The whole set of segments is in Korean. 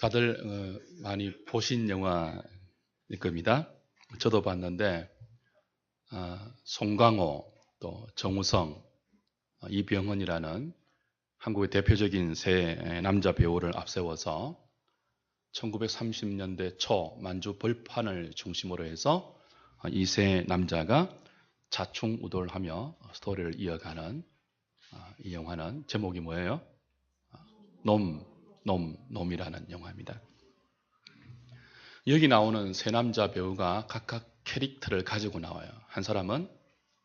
다들 많이 보신 영화일 겁니다. 저도 봤는데 송강호, 또 정우성, 이병헌이라는 한국의 대표적인 세 남자 배우를 앞세워서 1930년대 초 만주 벌판을 중심으로 해서 이 세 남자가 자충우돌하며 스토리를 이어가는 이 영화는 제목이 뭐예요? 놈이라는 영화입니다. 여기 나오는 세 남자 배우가 각각 캐릭터를 가지고 나와요. 한 사람은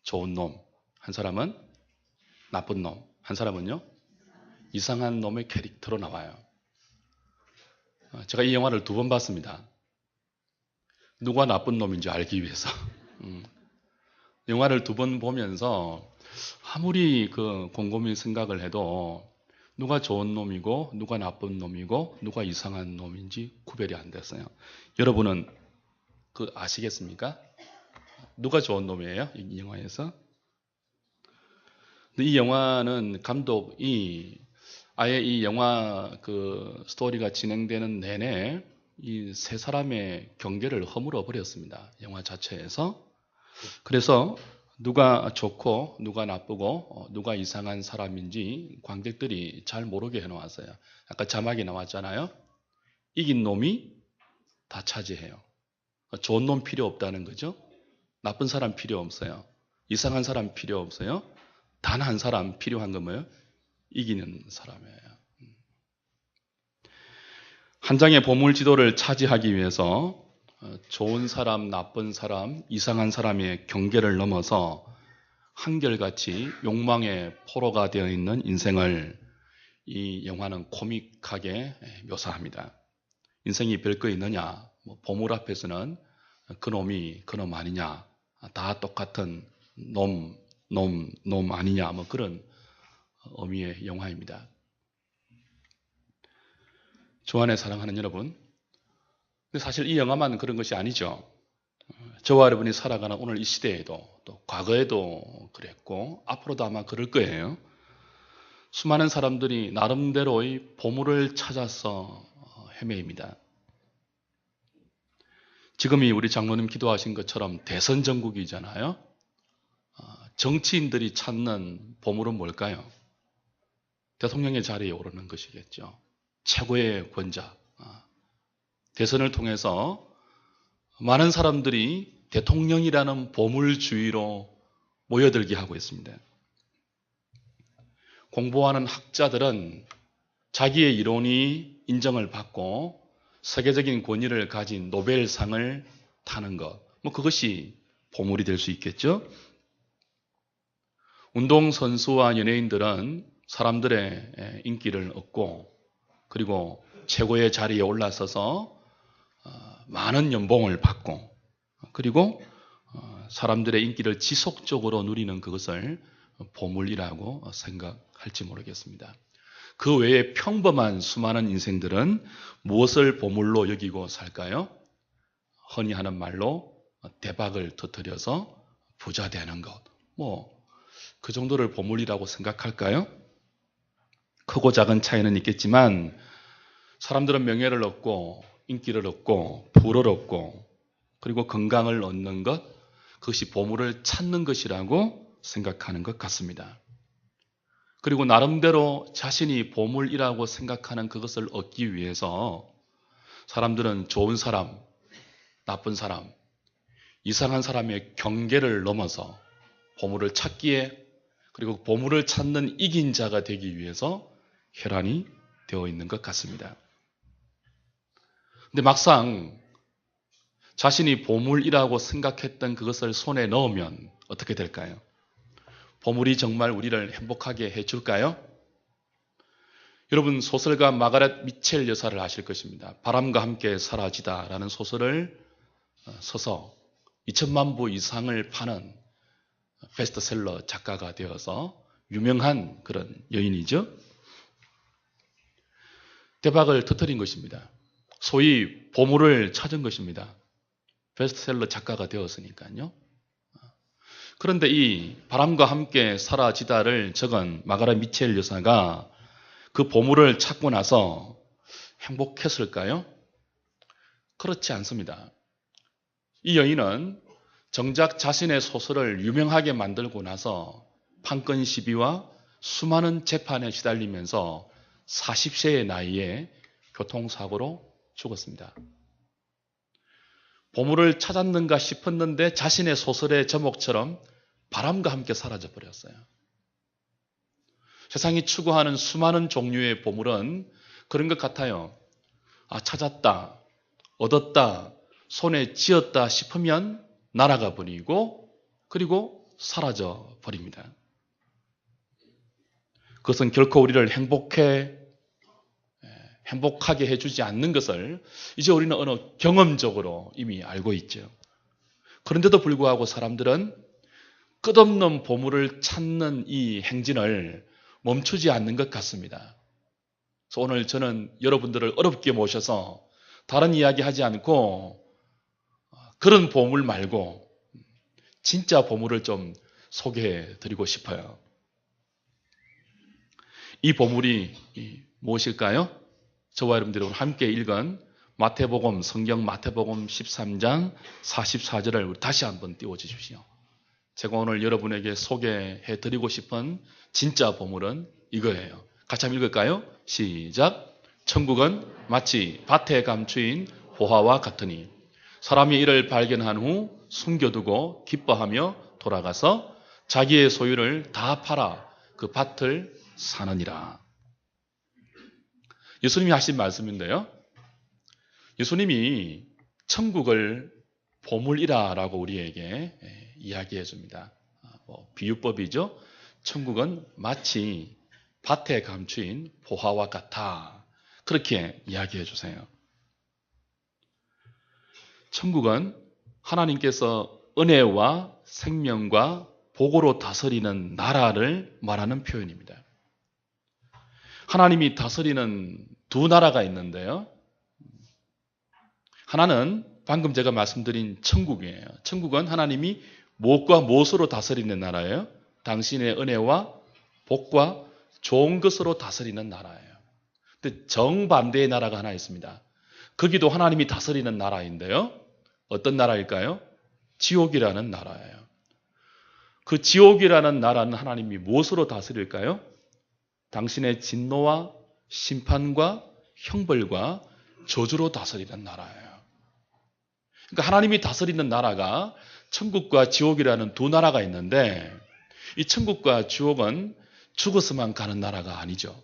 좋은 놈, 한 사람은 나쁜 놈, 한 사람은요 이상한 놈의 캐릭터로 나와요. 제가 이 영화를 2번 봤습니다. 누가 나쁜 놈인지 알기 위해서. 영화를 2번 보면서 아무리 곰곰이 생각을 해도 누가 좋은 놈이고 누가 나쁜 놈이고 누가 이상한 놈인지 구별이 안 됐어요. 여러분은 아시겠습니까? 누가 좋은 놈이에요? 이 영화에서? 이 영화는 감독이 아예 이 영화 스토리가 진행되는 내내 이 세 사람의 경계를 허물어 버렸습니다. 영화 자체에서. 그래서 누가 좋고 누가 나쁘고 누가 이상한 사람인지 관객들이 잘 모르게 해놓았어요. 아까 자막이 나왔잖아요. 이긴 놈이 다 차지해요. 좋은 놈 필요 없다는 거죠. 나쁜 사람 필요 없어요. 이상한 사람 필요 없어요. 단 한 사람 필요한 건 뭐예요? 이기는 사람이에요. 한 장의 보물지도를 차지하기 위해서 좋은 사람, 나쁜 사람, 이상한 사람의 경계를 넘어서 한결같이 욕망의 포로가 되어 있는 인생을 이 영화는 코믹하게 묘사합니다. 인생이 별거 있느냐? 보물 앞에서는 그놈이 그놈 아니냐? 다 똑같은 놈 아니냐? 그런 의미의 영화입니다. 주 안에 사랑하는 여러분, 사실 이 영화만 그런 것이 아니죠. 저와 여러분이 살아가는 오늘 이 시대에도 또 과거에도 그랬고 앞으로도 아마 그럴 거예요. 수많은 사람들이 나름대로의 보물을 찾아서 헤매입니다. 지금이 우리 장로님 기도하신 것처럼 대선 전국이잖아요. 정치인들이 찾는 보물은 뭘까요? 대통령의 자리에 오르는 것이겠죠. 최고의 권자. 대선을 통해서 많은 사람들이 대통령이라는 보물주의로 모여들게 하고 있습니다. 공부하는 학자들은 자기의 이론이 인정을 받고 세계적인 권위를 가진 노벨상을 타는 것, 그것이 보물이 될 수 있겠죠. 운동선수와 연예인들은 사람들의 인기를 얻고 그리고 최고의 자리에 올라서서 많은 연봉을 받고 그리고 사람들의 인기를 지속적으로 누리는 그것을 보물이라고 생각할지 모르겠습니다. 그 외에 평범한 수많은 인생들은 무엇을 보물로 여기고 살까요? 흔히 하는 말로 대박을 터뜨려서 부자 되는 것. 그 정도를 보물이라고 생각할까요? 크고 작은 차이는 있겠지만 사람들은 명예를 얻고 인기를 얻고 부를 얻고 그리고 건강을 얻는 것, 그것이 보물을 찾는 것이라고 생각하는 것 같습니다. 그리고 나름대로 자신이 보물이라고 생각하는 그것을 얻기 위해서 사람들은 좋은 사람, 나쁜 사람, 이상한 사람의 경계를 넘어서 보물을 찾기에 그리고 보물을 찾는 이긴 자가 되기 위해서 혈안이 되어 있는 것 같습니다. 근데 막상 자신이 보물이라고 생각했던 그것을 손에 넣으면 어떻게 될까요? 보물이 정말 우리를 행복하게 해줄까요? 여러분, 소설가 마가렛 미첼 여사를 아실 것입니다. 바람과 함께 사라지다라는 소설을 써서 2천만 부 이상을 파는 베스트셀러 작가가 되어서 유명한 그런 여인이죠. 대박을 터뜨린 것입니다. 소위 보물을 찾은 것입니다. 베스트셀러 작가가 되었으니까요. 그런데 이 바람과 함께 사라지다를 적은 마가렛 미첼 여사가 그 보물을 찾고 나서 행복했을까요? 그렇지 않습니다. 이 여인은 정작 자신의 소설을 유명하게 만들고 나서 판권 시비와 수많은 재판에 시달리면서 40세의 나이에 교통사고로 죽었습니다. 보물을 찾았는가 싶었는데 자신의 소설의 제목처럼 바람과 함께 사라져 버렸어요. 세상이 추구하는 수많은 종류의 보물은 그런 것 같아요. 찾았다, 얻었다, 손에 쥐었다 싶으면 날아가 버리고 그리고 사라져 버립니다. 그것은 결코 우리를 행복하게 해주지 않는 것을 이제 우리는 어느 경험적으로 이미 알고 있죠. 그런데도 불구하고 사람들은 끝없는 보물을 찾는 이 행진을 멈추지 않는 것 같습니다. 그래서 오늘 저는 여러분들을 어렵게 모셔서 다른 이야기 하지 않고 그런 보물 말고 진짜 보물을 좀 소개해 드리고 싶어요. 이 보물이 무엇일까요? 저와 여러분들이 함께 읽은 마태복음, 성경 마태복음 13장 44절을 우리 다시 한번 띄워주십시오. 제가 오늘 여러분에게 소개해 드리고 싶은 진짜 보물은 이거예요. 같이 한번 읽을까요? 시작. 천국은 마치 밭에 감추인 보화와 같으니 사람이 이를 발견한 후 숨겨두고 기뻐하며 돌아가서 자기의 소유를 다 팔아 그 밭을 사느니라. 예수님이 하신 말씀인데요. 예수님이 천국을 보물이라라고 우리에게 이야기해 줍니다. 비유법이죠. 천국은 마치 밭에 감추인 보화와 같아. 그렇게 이야기해 주세요. 천국은 하나님께서 은혜와 생명과 복으로 다스리는 나라를 말하는 표현입니다. 하나님이 다스리는 두 나라가 있는데요. 하나는 방금 제가 말씀드린 천국이에요. 천국은 하나님이 무엇과 무엇으로 다스리는 나라예요? 당신의 은혜와 복과 좋은 것으로 다스리는 나라예요. 근데 정반대의 나라가 하나 있습니다. 거기도 하나님이 다스리는 나라인데요. 어떤 나라일까요? 지옥이라는 나라예요. 그 지옥이라는 나라는 하나님이 무엇으로 다스릴까요? 당신의 진노와 심판과 형벌과 저주로 다스리는 나라예요. 그러니까 하나님이 다스리는 나라가 천국과 지옥이라는 두 나라가 있는데 이 천국과 지옥은 죽어서만 가는 나라가 아니죠.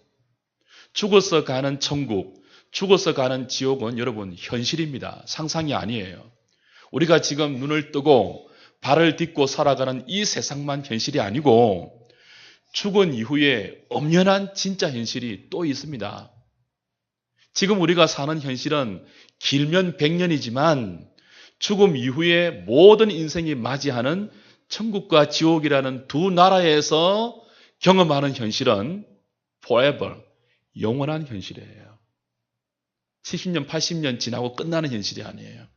죽어서 가는 천국, 죽어서 가는 지옥은 여러분 현실입니다. 상상이 아니에요. 우리가 지금 눈을 뜨고 발을 딛고 살아가는 이 세상만 현실이 아니고 죽은 이후에 엄연한 진짜 현실이 또 있습니다. 지금 우리가 사는 현실은 길면 100년이지만 죽음 이후에 모든 인생이 맞이하는 천국과 지옥이라는 두 나라에서 경험하는 현실은 forever, 영원한 현실이에요. 70년, 80년 지나고 끝나는 현실이 아니에요.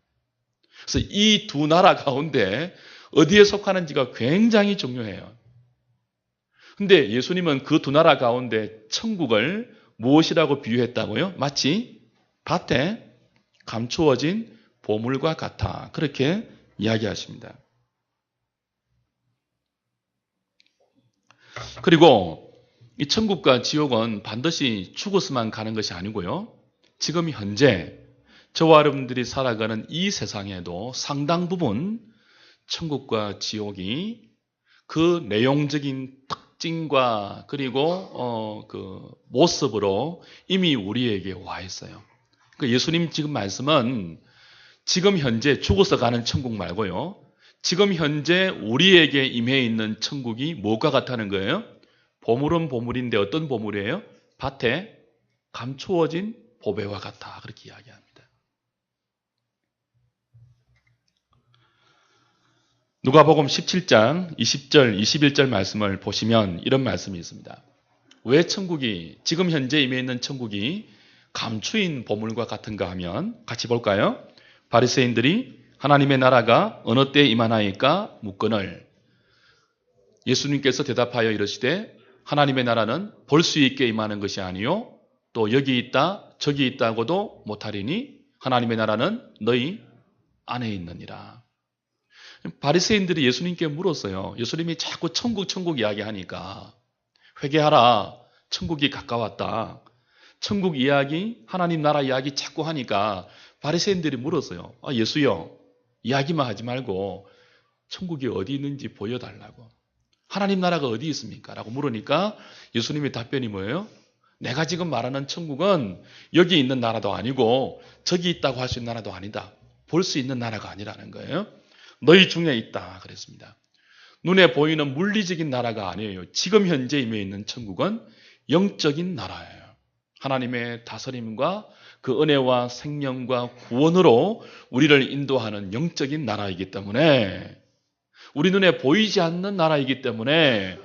그래서 이 두 나라 가운데 어디에 속하는지가 굉장히 중요해요. 근데 예수님은 그 두 나라 가운데 천국을 무엇이라고 비유했다고요? 마치 밭에 감추어진 보물과 같아. 그렇게 이야기하십니다. 그리고 이 천국과 지옥은 반드시 죽어서만 가는 것이 아니고요. 지금 현재 저와 여러분들이 살아가는 이 세상에도 상당 부분 천국과 지옥이 그 내용적인 특징과 그리고 그 모습으로 이미 우리에게 와 있어요. 그러니까 예수님 지금 말씀은 지금 현재 죽어서 가는 천국 말고요. 지금 현재 우리에게 임해 있는 천국이 뭐가 같다는 거예요? 보물은 보물인데 어떤 보물이에요? 밭에 감추어진 보배와 같아. 그렇게 이야기합니다. 누가복음 17장 20절, 21절 말씀을 보시면 이런 말씀이 있습니다. 왜 천국이, 지금 현재 임해 있는 천국이 감추인 보물과 같은가 하면 같이 볼까요? 바리새인들이 하나님의 나라가 어느 때에 임하나이까 묻거늘 예수님께서 대답하여 이르시되 하나님의 나라는 볼 수 있게 임하는 것이 아니요 또 여기 있다 저기 있다고도 못하리니 하나님의 나라는 너희 안에 있느니라. 바리새인들이 예수님께 물었어요. 예수님이 자꾸 천국 이야기하니까 회개하라. 천국이 가까웠다. 천국 이야기, 하나님 나라 이야기 자꾸 하니까 바리새인들이 물었어요. 예수요, 이야기만 하지 말고 천국이 어디 있는지 보여달라고. 하나님 나라가 어디 있습니까? 라고 물으니까 예수님의 답변이 뭐예요? 내가 지금 말하는 천국은 여기 있는 나라도 아니고 저기 있다고 할 수 있는 나라도 아니다. 볼 수 있는 나라가 아니라는 거예요. 너희 중에 있다 그랬습니다. 눈에 보이는 물리적인 나라가 아니에요. 지금 현재 임해 있는 천국은 영적인 나라예요. 하나님의 다스림과 그 은혜와 생명과 구원으로 우리를 인도하는 영적인 나라이기 때문에, 우리 눈에 보이지 않는 나라이기 때문에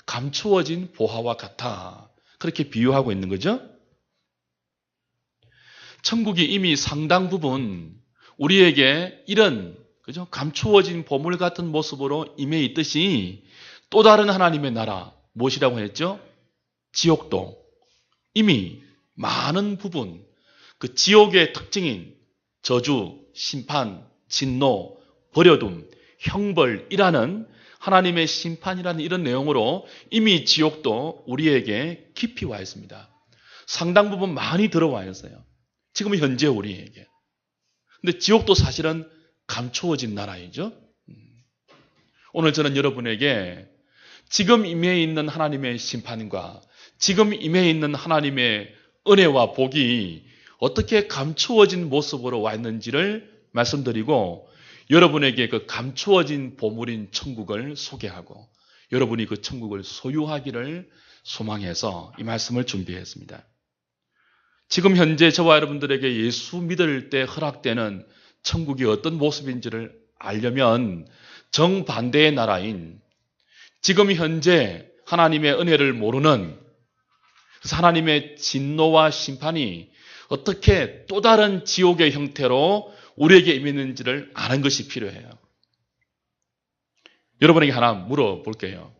감추어진 보화와 같아. 그렇게 비유하고 있는 거죠. 천국이 이미 상당 부분 우리에게 이런, 그죠? 감추어진 보물 같은 모습으로 임해 있듯이 또 다른 하나님의 나라, 무엇이라고 했죠? 지옥도 이미 많은 부분, 그 지옥의 특징인 저주, 심판, 진노, 버려둠, 형벌이라는 하나님의 심판이라는 이런 내용으로 이미 지옥도 우리에게 깊이 와 있습니다. 상당 부분 많이 들어와 있어요. 지금 현재 우리에게. 근데 지옥도 사실은 감추어진 나라이죠. 오늘 저는 여러분에게 지금 임해 있는 하나님의 심판과 지금 임해 있는 하나님의 은혜와 복이 어떻게 감추어진 모습으로 와 있는지를 말씀드리고, 여러분에게 그 감추어진 보물인 천국을 소개하고 여러분이 그 천국을 소유하기를 소망해서 이 말씀을 준비했습니다. 지금 현재 저와 여러분들에게 예수 믿을 때 허락되는 천국이 어떤 모습인지를 알려면 정반대의 나라인, 지금 현재 하나님의 은혜를 모르는, 그래서 하나님의 진노와 심판이 어떻게 또 다른 지옥의 형태로 우리에게 임했는지를 아는 것이 필요해요. 여러분에게 하나 물어볼게요.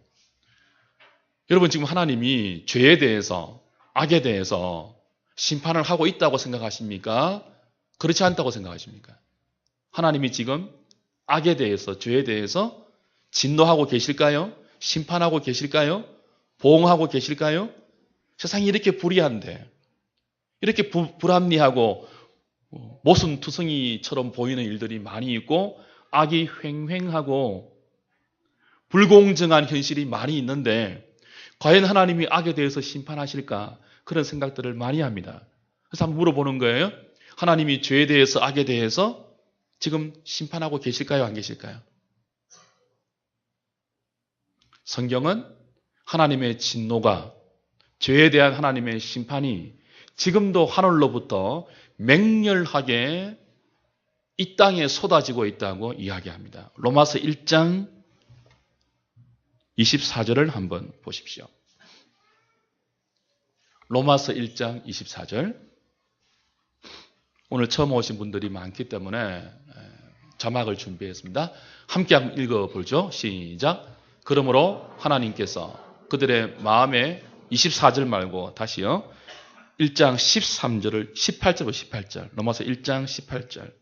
여러분, 지금 하나님이 죄에 대해서, 악에 대해서 심판을 하고 있다고 생각하십니까? 그렇지 않다고 생각하십니까? 하나님이 지금 악에 대해서, 죄에 대해서 진노하고 계실까요? 심판하고 계실까요? 보응하고 계실까요? 세상이 이렇게 불의한데, 이렇게 불합리하고 모순투성이처럼 보이는 일들이 많이 있고 악이 횡행하고 불공정한 현실이 많이 있는데 과연 하나님이 악에 대해서 심판하실까? 그런 생각들을 많이 합니다. 그래서 한번 물어보는 거예요. 하나님이 죄에 대해서, 악에 대해서 지금 심판하고 계실까요? 안 계실까요? 성경은 하나님의 진노가, 죄에 대한 하나님의 심판이 지금도 하늘로부터 맹렬하게 이 땅에 쏟아지고 있다고 이야기합니다. 로마서 1장 24절을 한번 보십시오. 로마서 1장 24절. 오늘 처음 오신 분들이 많기 때문에 자막을 준비했습니다. 함께 한번 읽어보죠. 시작. 그러므로 하나님께서 그들의 마음에, 24절 말고 다시요. 1장 13절을 18절로 18절. 로마서 1장 18절.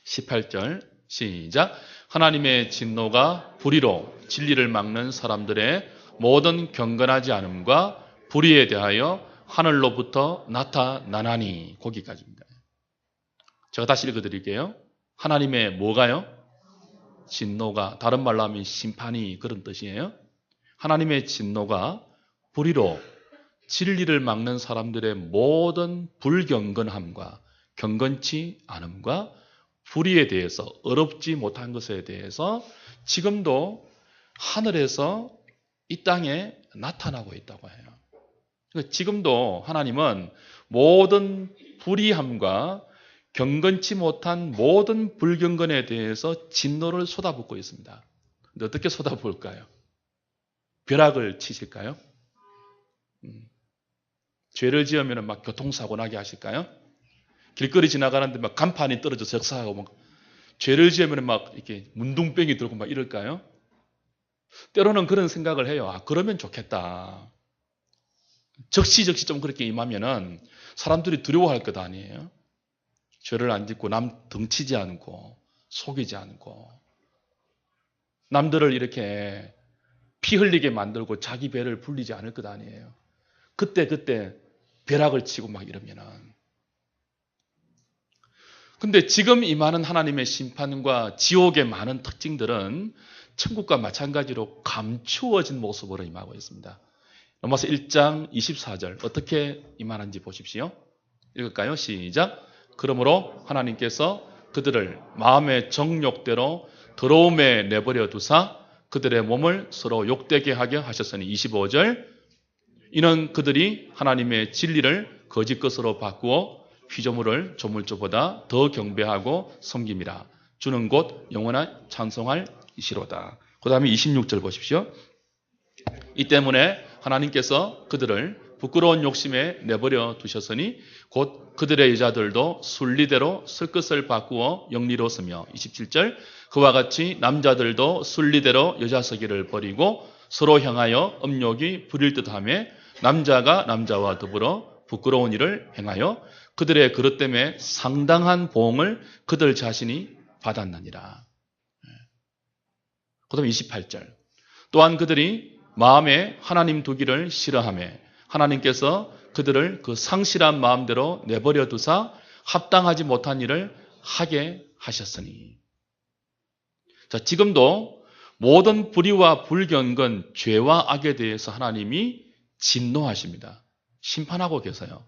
18절 시작. 하나님의 진노가 불의로 진리를 막는 사람들의 모든 경건하지 않음과 불의에 대하여 하늘로부터 나타나나니. 거기까지입니다. 제가 다시 읽어드릴게요. 하나님의 뭐가요? 진노가, 다른 말로 하면 심판이, 그런 뜻이에요. 하나님의 진노가 불의로 진리를 막는 사람들의 모든 불경건함과 경건치 않음과 불의에 대해서, 어렵지 못한 것에 대해서 지금도 하늘에서 이 땅에 나타나고 있다고 해요. 그러니까 지금도 하나님은 모든 불의함과 경건치 못한 모든 불경건에 대해서 진노를 쏟아붓고 있습니다. 근데 어떻게 쏟아부을까요? 벼락을 치실까요? 죄를 지으면 막 교통사고 나게 하실까요? 길거리 지나가는데 막 간판이 떨어져서 역사하고 막, 죄를 지으면 막 이렇게 문둥병이 들고 막 이럴까요? 때로는 그런 생각을 해요. 그러면 좋겠다. 적시적시 좀 그렇게 임하면은 사람들이 두려워할 것 아니에요. 죄를 안 짓고 남 덩치지 않고 속이지 않고 남들을 이렇게 피 흘리게 만들고 자기 배를 불리지 않을 것 아니에요. 그때 벼락을 치고 막 이러면은. 근데 지금 임하는 하나님의 심판과 지옥의 많은 특징들은 천국과 마찬가지로 감추어진 모습으로 임하고 있습니다. 로마서 1장 24절 어떻게 임하는지 보십시오. 읽을까요? 시작. 그러므로 하나님께서 그들을 마음의 정욕대로 더러움에 내버려 두사 그들의 몸을 서로 욕되게 하게 하셨으니 25절 이는 그들이 하나님의 진리를 거짓 것으로 바꾸어 피조물을 조물주보다 더 경배하고 섬김이라. 주는 곧 영원한 찬송할 이시로다. 그 다음에 26절 보십시오. 이 때문에 하나님께서 그들을 부끄러운 욕심에 내버려 두셨으니 곧 그들의 여자들도 순리대로 쓸 것을 바꾸어 영리로서며 27절 그와 같이 남자들도 순리대로 여자서기를 버리고 서로 향하여 음욕이 부릴 듯하며 남자가 남자와 더불어 부끄러운 일을 행하여 그들의 그릇 때문에 상당한 보응을 그들 자신이 받았느니라. 그 다음 28절 또한 그들이 마음에 하나님 두기를 싫어하며 하나님께서 그들을 그 상실한 마음대로 내버려 두사 합당하지 못한 일을 하게 하셨으니. 자, 지금도 모든 불의와 불경건, 죄와 악에 대해서 하나님이 진노하십니다. 심판하고 계세요.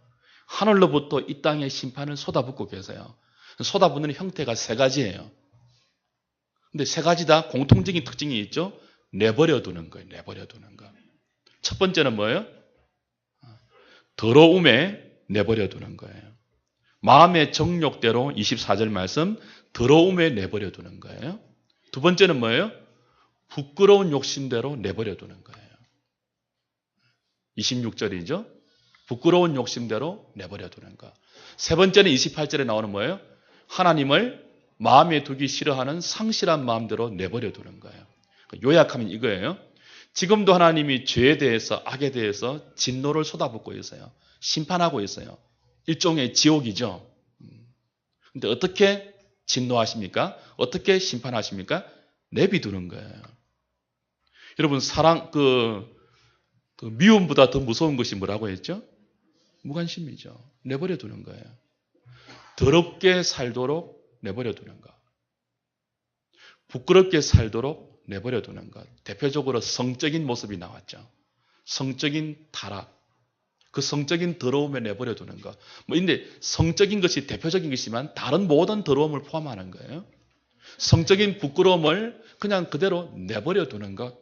하늘로부터 이 땅에 심판을 쏟아붓고 계세요. 쏟아붓는 형태가 세 가지예요. 근데 세 가지 다 공통적인 특징이 있죠. 내버려 두는 거예요. 내버려 두는 거. 첫 번째는 뭐예요? 더러움에 내버려 두는 거예요. 마음의 정욕대로 24절 말씀 더러움에 내버려 두는 거예요. 두 번째는 뭐예요? 부끄러운 욕심대로 내버려 두는 거예요. 26절이죠. 부끄러운 욕심대로 내버려 두는 거. 세 번째는 28절에 나오는 뭐예요? 하나님을 마음에 두기 싫어하는 상실한 마음대로 내버려 두는 거예요. 요약하면 이거예요. 지금도 하나님이 죄에 대해서 악에 대해서 진노를 쏟아붓고 있어요. 심판하고 있어요. 일종의 지옥이죠. 근데 어떻게 진노하십니까? 어떻게 심판하십니까? 내비두는 거예요. 여러분 사랑 미움보다 더 무서운 것이 뭐라고 했죠? 무관심이죠. 내버려 두는 거예요. 더럽게 살도록 내버려 두는 것. 부끄럽게 살도록 내버려 두는 것. 대표적으로 성적인 모습이 나왔죠. 성적인 타락. 그 성적인 더러움에 내버려 두는 것. 근데 성적인 것이 대표적인 것이지만 다른 모든 더러움을 포함하는 거예요. 성적인 부끄러움을 그냥 그대로 내버려 두는 것.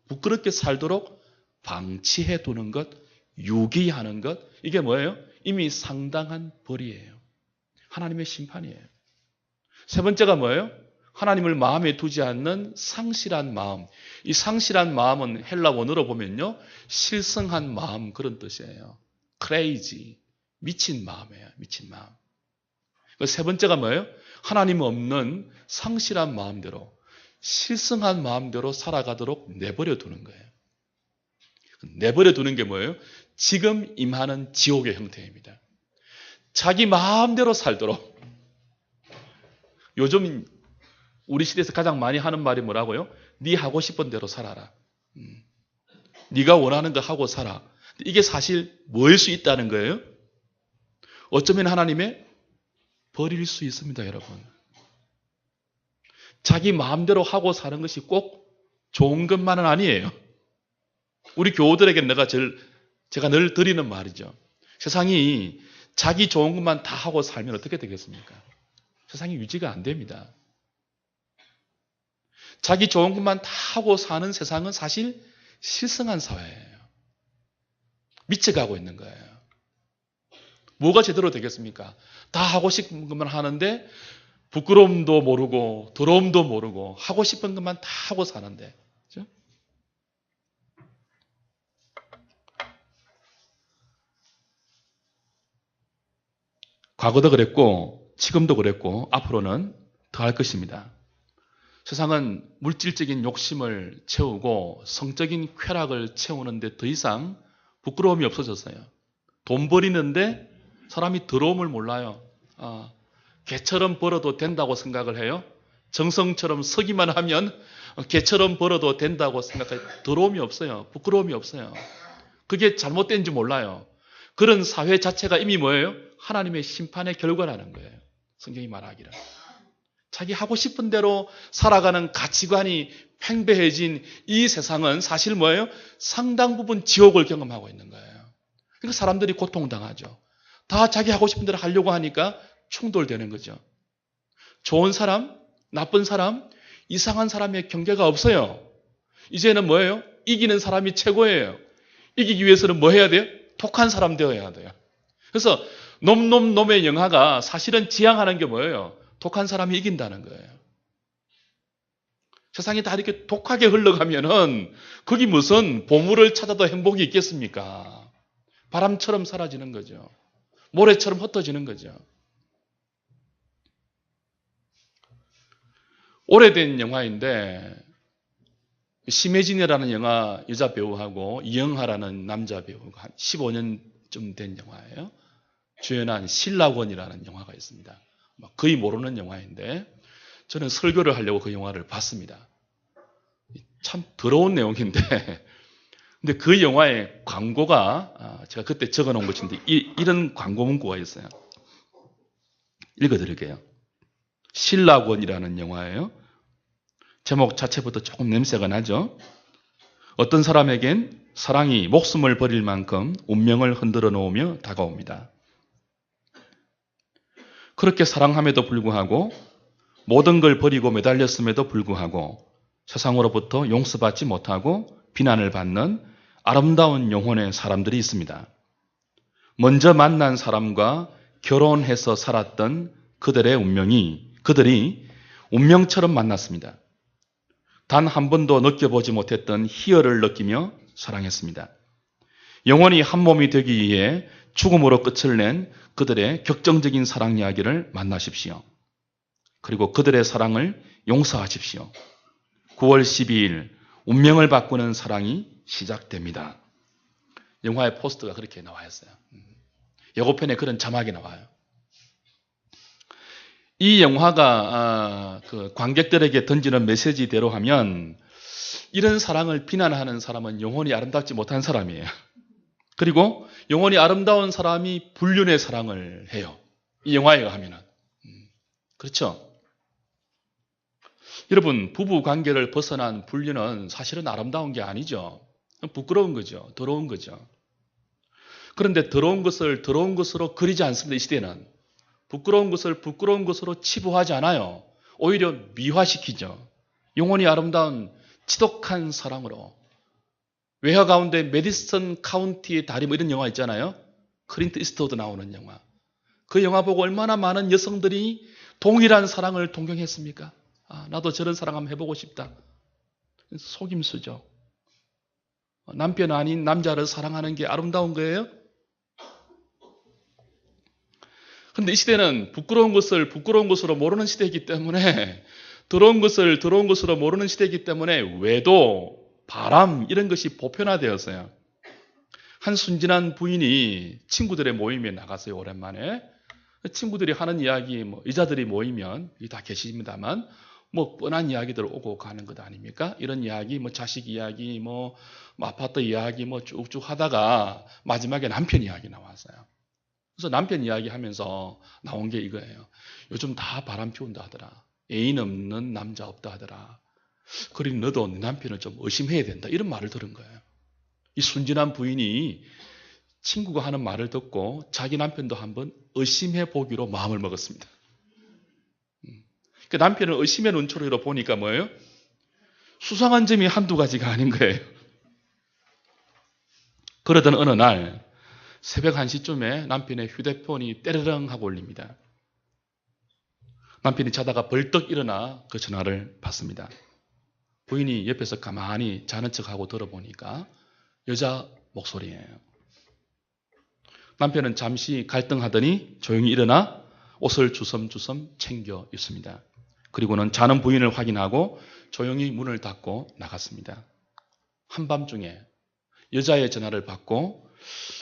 부끄럽게 살도록 방치해 두는 것. 유기하는 것. 이게 뭐예요? 이미 상당한 벌이에요. 하나님의 심판이에요. 세 번째가 뭐예요? 하나님을 마음에 두지 않는 상실한 마음. 이 상실한 마음은 헬라 원어로 보면요. 실성한 마음 그런 뜻이에요. crazy. 미친 마음이에요. 미친 마음. 세 번째가 뭐예요? 하나님 없는 상실한 마음대로 실성한 마음대로 살아가도록 내버려 두는 거예요. 내버려 두는 게 뭐예요? 지금 임하는 지옥의 형태입니다. 자기 마음대로 살도록. 요즘 우리 시대에서 가장 많이 하는 말이 뭐라고요? 네 하고 싶은 대로 살아라. 네가 원하는 거 하고 살아. 이게 사실 뭐일 수 있다는 거예요? 어쩌면 하나님의 벌일 수 있습니다, 여러분. 자기 마음대로 하고 사는 것이 꼭 좋은 것만은 아니에요. 우리 교우들에게 제가 늘 드리는 말이죠. 세상이 자기 좋은 것만 다 하고 살면 어떻게 되겠습니까? 세상이 유지가 안 됩니다. 자기 좋은 것만 다 하고 사는 세상은 사실 실성한 사회예요. 미쳐가고 있는 거예요. 뭐가 제대로 되겠습니까? 다 하고 싶은 것만 하는데 부끄러움도 모르고 더러움도 모르고 하고 싶은 것만 다 하고 사는데. 그렇죠? 과거도 그랬고 지금도 그랬고 앞으로는 더 할 것입니다. 세상은 물질적인 욕심을 채우고 성적인 쾌락을 채우는데 더 이상 부끄러움이 없어졌어요. 돈 버리는데 사람이 더러움을 몰라요. 개처럼 벌어도 된다고 생각을 해요. 정성처럼 서기만 하면 개처럼 벌어도 된다고 생각해요. 더러움이 없어요. 부끄러움이 없어요. 그게 잘못된지 몰라요. 그런 사회 자체가 이미 뭐예요? 하나님의 심판의 결과라는 거예요. 성경이 말하기를. 자기 하고 싶은 대로 살아가는 가치관이 팽배해진 이 세상은 사실 뭐예요? 상당 부분 지옥을 경험하고 있는 거예요. 그러니까 사람들이 고통당하죠. 다 자기 하고 싶은 대로 하려고 하니까 충돌되는 거죠. 좋은 사람, 나쁜 사람, 이상한 사람의 경계가 없어요. 이제는 뭐예요? 이기는 사람이 최고예요. 이기기 위해서는 뭐 해야 돼요? 독한 사람 되어야 돼요. 그래서 놈의 영화가 사실은 지향하는 게 뭐예요? 독한 사람이 이긴다는 거예요. 세상이 다 이렇게 독하게 흘러가면은 거기 무슨 보물을 찾아도 행복이 있겠습니까? 바람처럼 사라지는 거죠. 모래처럼 흩어지는 거죠. 오래된 영화인데 심혜진이라는 영화 여자 배우하고 이영하라는 남자 배우가 한 15년쯤 된 영화예요. 주연한 신라권이라는 영화가 있습니다. 거의 모르는 영화인데 저는 설교를 하려고 그 영화를 봤습니다. 참 더러운 내용인데 근데 그 영화의 광고가 제가 그때 적어놓은 것인데 이런 광고 문구가 있어요. 읽어드릴게요. 신라권이라는 영화예요. 제목 자체부터 조금 냄새가 나죠. 어떤 사람에겐 사랑이 목숨을 버릴 만큼 운명을 흔들어 놓으며 다가옵니다. 그렇게 사랑함에도 불구하고 모든 걸 버리고 매달렸음에도 불구하고 세상으로부터 용서받지 못하고 비난을 받는 아름다운 영혼의 사람들이 있습니다. 먼저 만난 사람과 결혼해서 살았던 그들이 운명처럼 만났습니다. 단 한 번도 느껴보지 못했던 희열을 느끼며 사랑했습니다. 영원히 한 몸이 되기 위해 죽음으로 끝을 낸 그들의 격정적인 사랑 이야기를 만나십시오. 그리고 그들의 사랑을 용서하십시오. 9월 12일 운명을 바꾸는 사랑이 시작됩니다. 영화의 포스터가 그렇게 나와 있어요. 예고편에 그런 자막이 나와요. 이 영화가 그 관객들에게 던지는 메시지대로 하면 이런 사랑을 비난하는 사람은 영원히 아름답지 못한 사람이에요. 그리고 영원히 아름다운 사람이 불륜의 사랑을 해요. 이 영화에 의하면은. 그렇죠? 여러분, 부부 관계를 벗어난 불륜은 사실은 아름다운 게 아니죠. 부끄러운 거죠. 더러운 거죠. 그런데 더러운 것을 더러운 것으로 그리지 않습니다. 이 시대는. 부끄러운 것을 부끄러운 것으로 치부하지 않아요. 오히려 미화시키죠. 영원히 아름다운 지독한 사랑으로. 외화 가운데 메디슨 카운티의 달이 뭐 이런 영화 있잖아요. 클린트 이스트우드 나오는 영화. 그 영화 보고 얼마나 많은 여성들이 동일한 사랑을 동경했습니까? 나도 저런 사랑 한번 해보고 싶다. 속임수죠. 남편 아닌 남자를 사랑하는 게 아름다운 거예요? 그런데 이 시대는 부끄러운 것을 부끄러운 것으로 모르는 시대이기 때문에 더러운 것을 더러운 것으로 모르는 시대이기 때문에 외도, 바람 이런 것이 보편화되었어요. 한 순진한 부인이 친구들의 모임에 나갔어요. 오랜만에. 친구들이 하는 이야기, 여자들이 모이면 다 계십니다만 뻔한 이야기들 오고 가는 것 아닙니까? 이런 이야기, 자식 이야기, 아파트 이야기, 쭉쭉 하다가 마지막에 남편 이야기 나왔어요. 그래서 남편 이야기 하면서 나온 게 이거예요. 요즘 다 바람 피운다 하더라. 애인 없는 남자 없다 하더라. 그러니 너도 네 남편을 좀 의심해야 된다. 이런 말을 들은 거예요. 이 순진한 부인이 친구가 하는 말을 듣고 자기 남편도 한번 의심해 보기로 마음을 먹었습니다. 그 남편을 의심의 눈초리로 보니까 뭐예요? 수상한 점이 한두 가지가 아닌 거예요. 그러던 어느 날 새벽 1시쯤에 남편의 휴대폰이 때르릉 하고 울립니다. 남편이 자다가 벌떡 일어나 그 전화를 받습니다. 부인이 옆에서 가만히 자는 척하고 들어보니까 여자 목소리예요. 남편은 잠시 갈등하더니 조용히 일어나 옷을 주섬주섬 챙겨 입습니다. 그리고는 자는 부인을 확인하고 조용히 문을 닫고 나갔습니다. 한밤중에 여자의 전화를 받고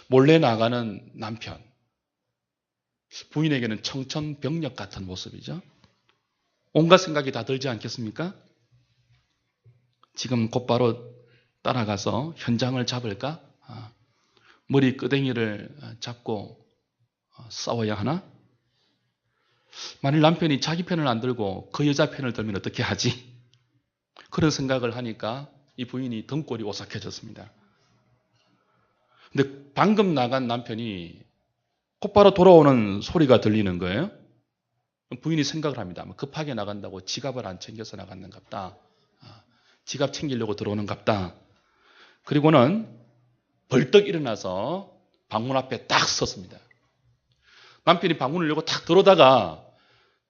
몰래 나가는 남편. 부인에게는 청천벽력 같은 모습이죠. 온갖 생각이 다 들지 않겠습니까? 지금 곧바로 따라가서 현장을 잡을까? 머리 끄댕이를 잡고 싸워야 하나? 만일 남편이 자기 편을 안 들고 그 여자 편을 들면 어떻게 하지? 그런 생각을 하니까 이 부인이 등골이 오싹해졌습니다. 근데 방금 나간 남편이 곧바로 돌아오는 소리가 들리는 거예요. 부인이 생각을 합니다. 급하게 나간다고 지갑을 안 챙겨서 나갔는갑다. 지갑 챙기려고 들어오는갑다. 그리고는 벌떡 일어나서 방문 앞에 딱 섰습니다. 남편이 방문을 열고 딱 들어오다가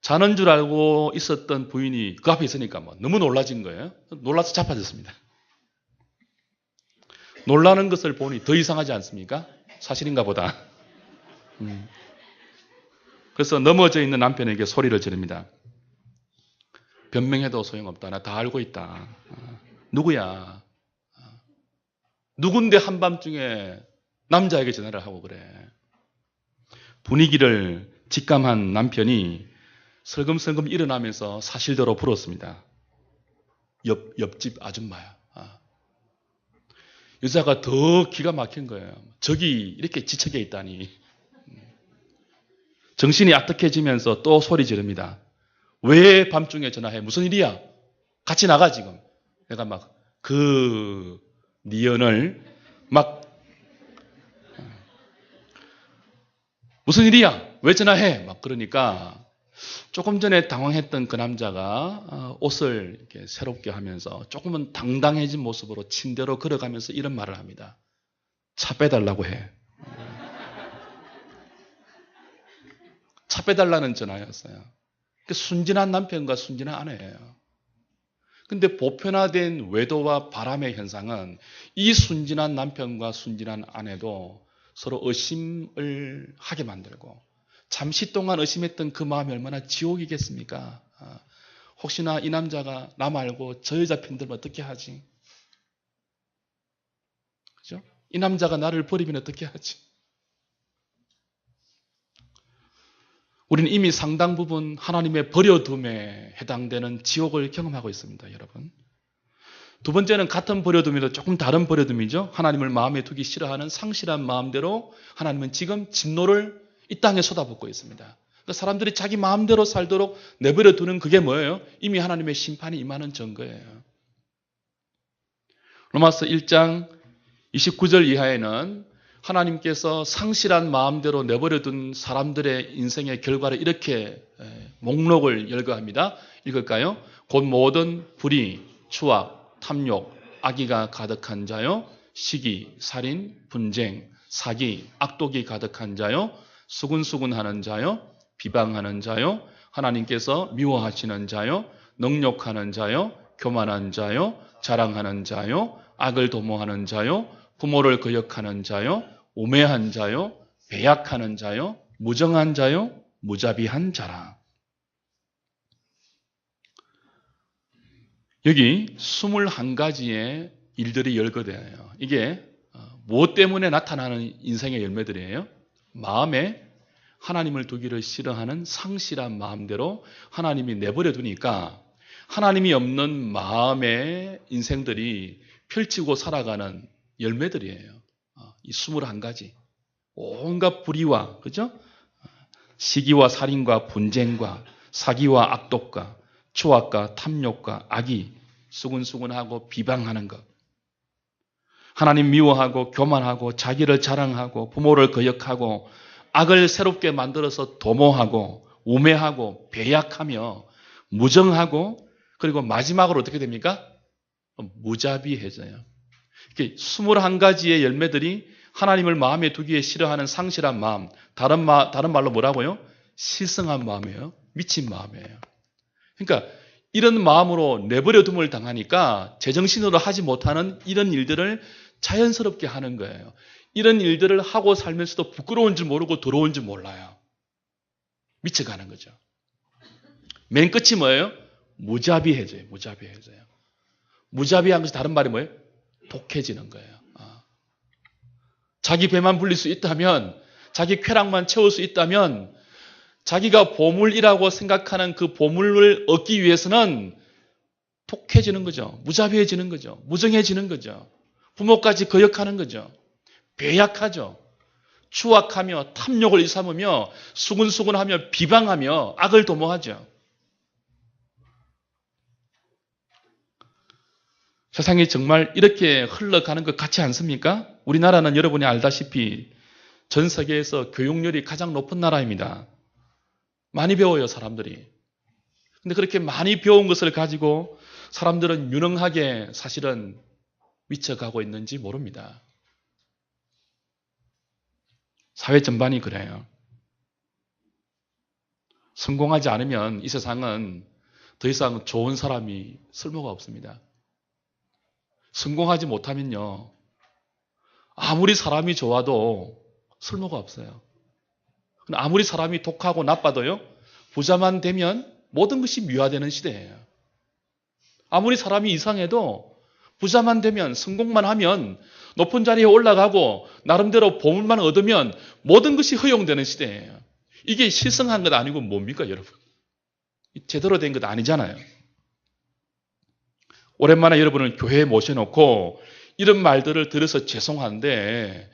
자는 줄 알고 있었던 부인이 그 앞에 있으니까 너무 놀라진 거예요. 놀라서 자빠졌습니다. 놀라는 것을 보니 더 이상하지 않습니까? 사실인가 보다. 그래서 넘어져 있는 남편에게 소리를 지릅니다. 변명해도 소용없다. 나 다 알고 있다. 누구야? 누군데 한밤중에 남자에게 전화를 하고 그래. 분위기를 직감한 남편이 슬금슬금 일어나면서 사실대로 불었습니다. 옆집 아줌마야. 여자가 더 기가 막힌 거예요. 저기 이렇게 지척에 있다니. 정신이 아득해지면서 또 소리 지릅니다. 왜 밤중에 전화해? 무슨 일이야? 같이 나가 지금. 내가 막 그 니언을 막 무슨 일이야? 왜 전화해? 막 그러니까 조금 전에 당황했던 그 남자가 옷을 이렇게 새롭게 하면서 조금은 당당해진 모습으로 침대로 걸어가면서 이런 말을 합니다. 차 빼달라고 해. 차 빼달라는 전화였어요. 순진한 남편과 순진한 아내예요. 근데 보편화된 외도와 바람의 현상은 이 순진한 남편과 순진한 아내도 서로 의심을 하게 만들고 잠시 동안 의심했던 그 마음이 얼마나 지옥이겠습니까? 혹시나 이 남자가 나 말고 저 여자 편들면 어떻게 하지? 그죠? 이 남자가 나를 버리면 어떻게 하지? 우리는 이미 상당 부분 하나님의 버려둠에 해당되는 지옥을 경험하고 있습니다, 여러분. 두 번째는 같은 버려둠에도 조금 다른 버려둠이죠. 하나님을 마음에 두기 싫어하는 상실한 마음대로 하나님은 지금 진노를 이 땅에 쏟아붓고 있습니다. 그러니까 사람들이 자기 마음대로 살도록 내버려 두는 그게 뭐예요? 이미 하나님의 심판이 임하는 증거예요. 로마서 1장 29절 이하에는 하나님께서 상실한 마음대로 내버려둔 사람들의 인생의 결과를 이렇게 목록을 열거합니다. 읽을까요? 곧 모든 불의, 추악, 탐욕, 악의가 가득한 자요, 시기, 살인, 분쟁, 사기, 악독이 가득한 자요, 수군수군하는 자요, 비방하는 자요, 하나님께서 미워하시는 자요, 능욕하는 자요, 교만한 자요, 자랑하는 자요, 악을 도모하는 자요, 부모를 거역하는 자요, 우매한 자요, 배약하는 자요, 무정한 자요, 무자비한 자라. 여기 21가지의 일들이 열거되어요. 이게 무엇 때문에 나타나는 인생의 열매들이에요? 마음에 하나님을 두기를 싫어하는 상실한 마음대로 하나님이 내버려 두니까 하나님이 없는 마음의 인생들이 펼치고 살아가는 열매들이에요. 이 21가지. 온갖 불의와, 그죠? 시기와 살인과 분쟁과 사기와 악독과 추악과 탐욕과 악의, 수군수군하고 비방하는 것. 하나님 미워하고 교만하고 자기를 자랑하고 부모를 거역하고 악을 새롭게 만들어서 도모하고 우매하고 배약하며 무정하고 그리고 마지막으로 어떻게 됩니까? 무자비해져요. 이렇게 21가지의 열매들이 하나님을 마음에 두기에 싫어하는 상실한 마음, 다른 말로 뭐라고요? 실성한 마음이에요. 미친 마음이에요. 그러니까 이런 마음으로 내버려둠을 당하니까 제정신으로 하지 못하는 이런 일들을 자연스럽게 하는 거예요. 이런 일들을 하고 살면서도 부끄러운 줄 모르고 더러운 줄 몰라요. 미쳐가는 거죠. 맨 끝이 뭐예요? 무자비해져요. 무자비해져요. 무자비한 것이 다른 말이 뭐예요? 독해지는 거예요. 자기 배만 불릴 수 있다면, 자기 쾌락만 채울 수 있다면, 자기가 보물이라고 생각하는 그 보물을 얻기 위해서는 독해지는 거죠. 무자비해지는 거죠. 무정해지는 거죠. 부모까지 거역하는 거죠. 배약하죠. 추악하며 탐욕을 일삼으며 수근수근하며 비방하며 악을 도모하죠. 세상이 정말 이렇게 흘러가는 것 같지 않습니까? 우리나라는 여러분이 알다시피 전 세계에서 교육열이 가장 높은 나라입니다. 많이 배워요, 사람들이. 근데 그렇게 많이 배운 것을 가지고 사람들은 유능하게 사실은 미쳐가고 있는지 모릅니다. 사회 전반이 그래요. 성공하지 않으면 이 세상은 더 이상 좋은 사람이 쓸모가 없습니다. 성공하지 못하면요, 아무리 사람이 좋아도 쓸모가 없어요. 아무리 사람이 독하고 나빠도요, 부자만 되면 모든 것이 미화되는 시대예요. 아무리 사람이 이상해도 부자만 되면, 성공만 하면, 높은 자리에 올라가고 나름대로 보물만 얻으면 모든 것이 허용되는 시대예요. 이게 실성한 것 아니고 뭡니까, 여러분? 제대로 된 것 아니잖아요. 오랜만에 여러분을 교회에 모셔놓고 이런 말들을 들어서 죄송한데,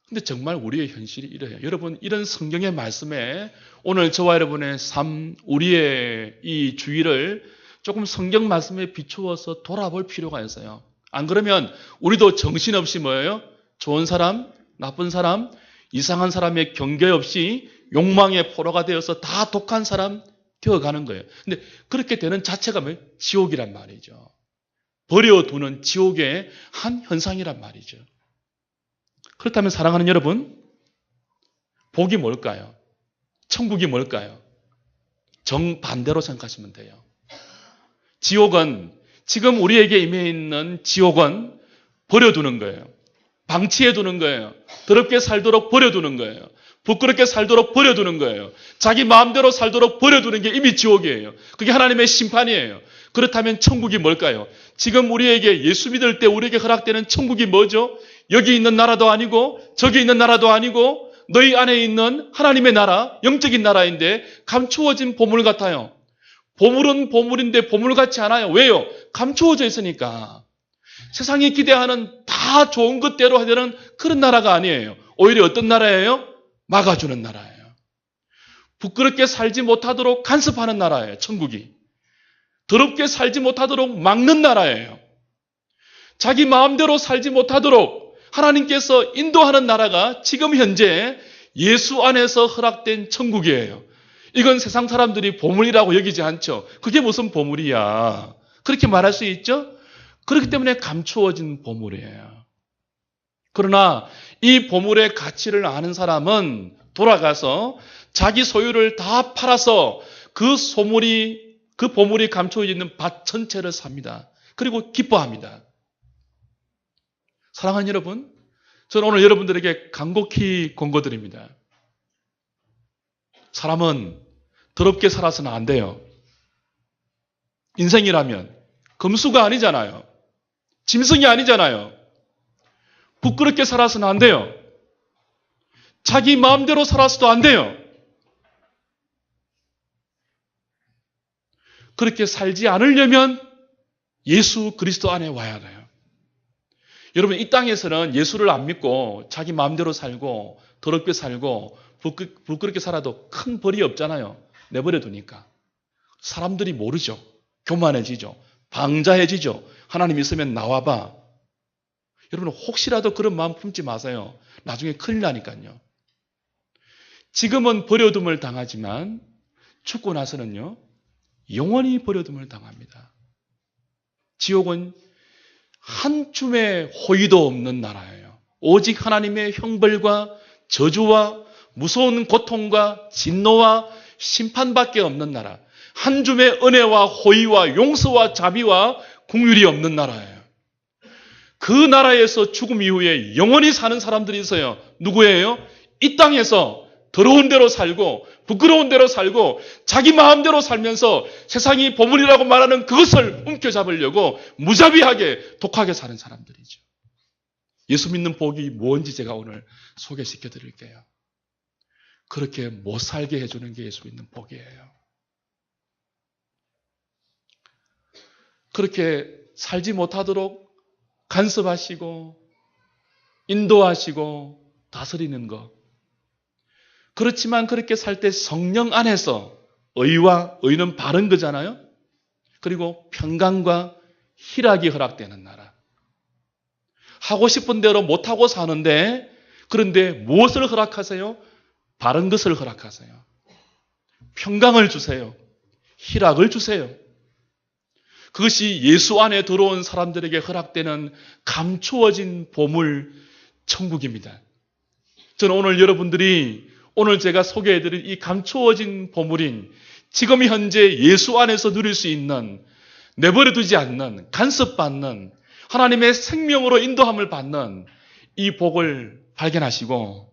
근데 정말 우리의 현실이 이래요. 여러분, 이런 성경의 말씀에 오늘 저와 여러분의 삶, 우리의 이 주의를 조금 성경 말씀에 비추어서 돌아볼 필요가 있어요. 안 그러면 우리도 정신없이 뭐예요? 좋은 사람, 나쁜 사람, 이상한 사람의 경계 없이 욕망의 포로가 되어서 다 독한 사람 되어가는 거예요. 근데 그렇게 되는 자체가 뭐예요? 지옥이란 말이죠. 버려두는 지옥의 한 현상이란 말이죠. 그렇다면 사랑하는 여러분, 복이 뭘까요? 천국이 뭘까요? 정반대로 생각하시면 돼요. 지옥은, 지금 우리에게 임해 있는 지옥은 버려두는 거예요. 방치해두는 거예요. 더럽게 살도록 버려두는 거예요. 부끄럽게 살도록 버려두는 거예요. 자기 마음대로 살도록 버려두는 게 이미 지옥이에요. 그게 하나님의 심판이에요. 그렇다면 천국이 뭘까요? 지금 우리에게 예수 믿을 때 우리에게 허락되는 천국이 뭐죠? 여기 있는 나라도 아니고 저기 있는 나라도 아니고 너희 안에 있는 하나님의 나라, 영적인 나라인데 감추어진 보물 같아요. 보물은 보물인데 보물 같지 않아요. 왜요? 감추어져 있으니까. 세상이 기대하는 다 좋은 것대로 하려는 그런 나라가 아니에요. 오히려 어떤 나라예요? 막아주는 나라예요. 부끄럽게 살지 못하도록 간섭하는 나라예요. 천국이. 더럽게 살지 못하도록 막는 나라예요. 자기 마음대로 살지 못하도록 하나님께서 인도하는 나라가 지금 현재 예수 안에서 허락된 천국이에요. 이건 세상 사람들이 보물이라고 여기지 않죠. 그게 무슨 보물이야. 그렇게 말할 수 있죠? 그렇기 때문에 감추어진 보물이에요. 그러나 이 보물의 가치를 아는 사람은 돌아가서 자기 소유를 다 팔아서 그 보물이 감추어져 있는 밭 전체를 삽니다. 그리고 기뻐합니다. 사랑하는 여러분, 저는 오늘 여러분들에게 간곡히 권고드립니다. 사람은 더럽게 살아서는 안 돼요. 인생이라면 금수가 아니잖아요. 짐승이 아니잖아요. 부끄럽게 살아서는 안 돼요. 자기 마음대로 살아서도 안 돼요. 그렇게 살지 않으려면 예수 그리스도 안에 와야 돼요. 여러분, 이 땅에서는 예수를 안 믿고 자기 마음대로 살고 더럽게 살고 부끄럽게 살아도 큰 벌이 없잖아요. 내버려 두니까. 사람들이 모르죠. 교만해지죠. 방자해지죠. 하나님 있으면 나와봐. 여러분, 혹시라도 그런 마음 품지 마세요. 나중에 큰일 나니까요. 지금은 버려둠을 당하지만 죽고 나서는요, 영원히 버려둠을 당합니다. 지옥은 한 줌의 호의도 없는 나라예요. 오직 하나님의 형벌과 저주와 무서운 고통과 진노와 심판밖에 없는 나라. 한 줌의 은혜와 호의와 용서와 자비와 긍휼이 없는 나라예요. 그 나라에서 죽음 이후에 영원히 사는 사람들이 있어요. 누구예요? 이 땅에서 더러운 대로 살고 부끄러운 대로 살고 자기 마음대로 살면서 세상이 보물이라고 말하는 그것을 움켜잡으려고 무자비하게 독하게 사는 사람들이죠. 예수 믿는 복이 뭔지 제가 오늘 소개시켜 드릴게요. 그렇게 못 살게 해주는 게 예수 믿는 복이에요. 그렇게 살지 못하도록 간섭하시고 인도하시고 다스리는 것. 그렇지만 그렇게 살 때 성령 안에서 의는 바른 거잖아요. 그리고 평강과 희락이 허락되는 나라. 하고 싶은 대로 못하고 사는데 그런데 무엇을 허락하세요? 바른 것을 허락하세요. 평강을 주세요. 희락을 주세요. 그것이 예수 안에 들어온 사람들에게 허락되는 감추어진 보물 천국입니다. 저는 오늘 여러분들이 오늘 제가 소개해드린 이 감추어진 보물인 지금 현재 예수 안에서 누릴 수 있는 내버려두지 않는 간섭받는 하나님의 생명으로 인도함을 받는 이 복을 발견하시고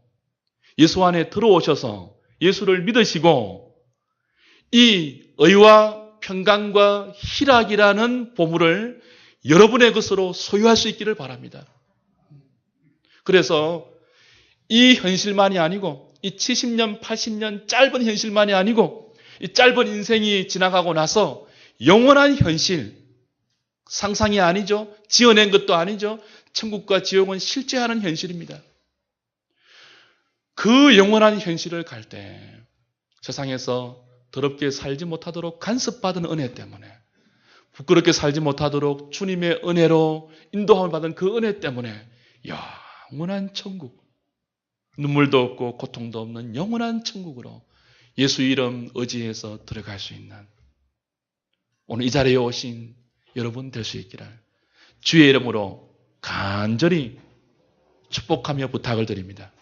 예수 안에 들어오셔서 예수를 믿으시고 이 의와 평강과 희락이라는 보물을 여러분의 것으로 소유할 수 있기를 바랍니다. 그래서 이 현실만이 아니고 이 70년, 80년 짧은 현실만이 아니고 이 짧은 인생이 지나가고 나서 영원한 현실, 상상이 아니죠. 지어낸 것도 아니죠. 천국과 지옥은 실제하는 현실입니다. 그 영원한 현실을 갈 때 세상에서 더럽게 살지 못하도록 간섭받은 은혜 때문에 부끄럽게 살지 못하도록 주님의 은혜로 인도함을 받은 그 은혜 때문에 영원한 천국, 눈물도 없고 고통도 없는 영원한 천국으로 예수 이름 의지해서 들어갈 수 있는 오늘 이 자리에 오신 여러분 될 수 있기를 주의 이름으로 간절히 축복하며 부탁을 드립니다.